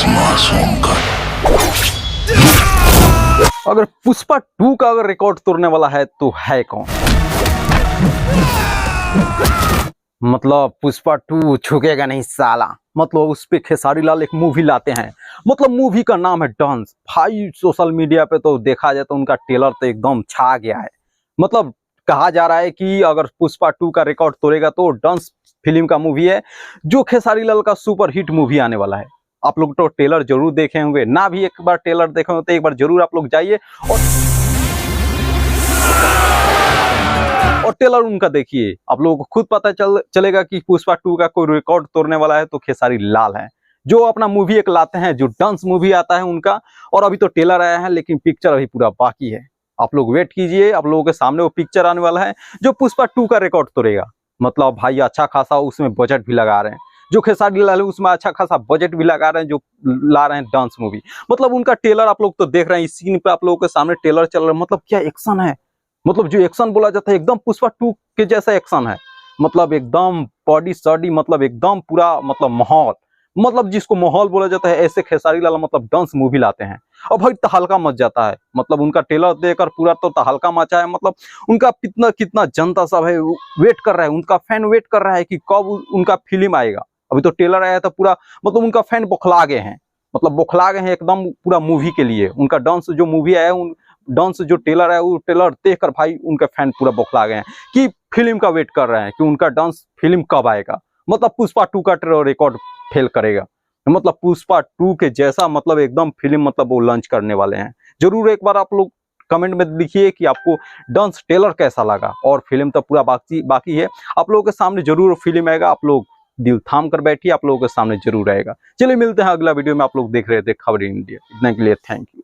मासूम का। अगर पुष्पा 2 का अगर रिकॉर्ड तोड़ने वाला है तो है कौन? मतलब पुष्पा 2 झुकेगा नहीं साला। मतलब उस पे खेसारी लाल एक मूवी लाते हैं, मतलब मूवी का नाम है डांस। भाई सोशल मीडिया पे तो देखा जाए तो उनका ट्रेलर तो एकदम छा गया है। मतलब कहा जा रहा है कि अगर पुष्पा 2 का रिकॉर्ड तोड़ेगा तो डांस फिल्म का मूवी है, जो खेसारी लाल का सुपर हिट मूवी आने वाला है। आप लोग तो ट्रेलर जरूर देखे होंगे, ना भी एक बार ट्रेलर देखे हो तो एक बार जरूर आप लोग जाइए और ट्रेलर उनका देखिए। आप लोगों को खुद पता चलेगा कि पुष्पा 2 का कोई रिकॉर्ड तोड़ने वाला है तो खेसारी लाल है, जो अपना मूवी एक लाते हैं, जो डांस मूवी आता है उनका। और अभी तो ट्रेलर आया है लेकिन पिक्चर अभी पूरा बाकी है। आप लोग वेट कीजिए, आप लोगों के सामने वो पिक्चर आने वाला है जो पुष्पा 2 का रिकॉर्ड तोड़ेगा। मतलब भाई अच्छा खासा उसमें बजट भी लगा रहे हैं, जो खेसारी लाल है उसमें अच्छा खासा बजट भी लगा रहे हैं, जो ला रहे हैं डांस मूवी। मतलब उनका ट्रेलर आप लोग तो देख रहे हैं, इस सीन पे आप लोगों के सामने ट्रेलर चल रहा है। मतलब क्या एक्शन है, मतलब जो एक्शन बोला जाता है एकदम पुष्पा 2 के जैसा एक्शन है। मतलब एकदम बॉडी सॉडी, मतलब एकदम पूरा मतलब माहौल, मतलब जिसको माहौल बोला जाता है, ऐसे खेसारी लाल मतलब डांस मूवी लाते हैं। और भाई तहलका मच जाता है। मतलब उनका ट्रेलर देखकर पूरा तो तहलका मचा है। मतलब उनका कितना कितना जनता सब है वेट कर रहा है, उनका फैन वेट कर रहा है कि कब उनका फिल्म आएगा। अभी तो ट्रेलर आया था पूरा, मतलब उनका फैन बौखला गए हैं, मतलब बौखला गए हैं एकदम पूरा मूवी के लिए। उनका डांस जो मूवी आया है, डांस जो ट्रेलर है, वो ट्रेलर देखकर भाई उनके फैन पूरा बौखला गए हैं कि फिल्म का वेट कर रहे हैं कि उनका डांस फिल्म कब आएगा। मतलब पुष्पा 2 का ट्रेलर रिकॉर्ड फेल करेगा। मतलब पुष्पा 2 के जैसा मतलब एकदम फिल्म मतलब वो लॉन्च करने वाले हैं। जरूर एक बार आप लोग कमेंट में लिखिए कि आपको डांस ट्रेलर कैसा लगा। और फिल्म तो पूरा बाकी है, आप लोगों के सामने जरूर फिल्म आएगा। आप लोग दिल थाम कर बैठिए, आप लोगों के सामने जरूर आएगा। चलिए मिलते हैं अगला वीडियो में। आप लोग देख रहे थे खबर इंडिया, इतने के लिए थैंक यू।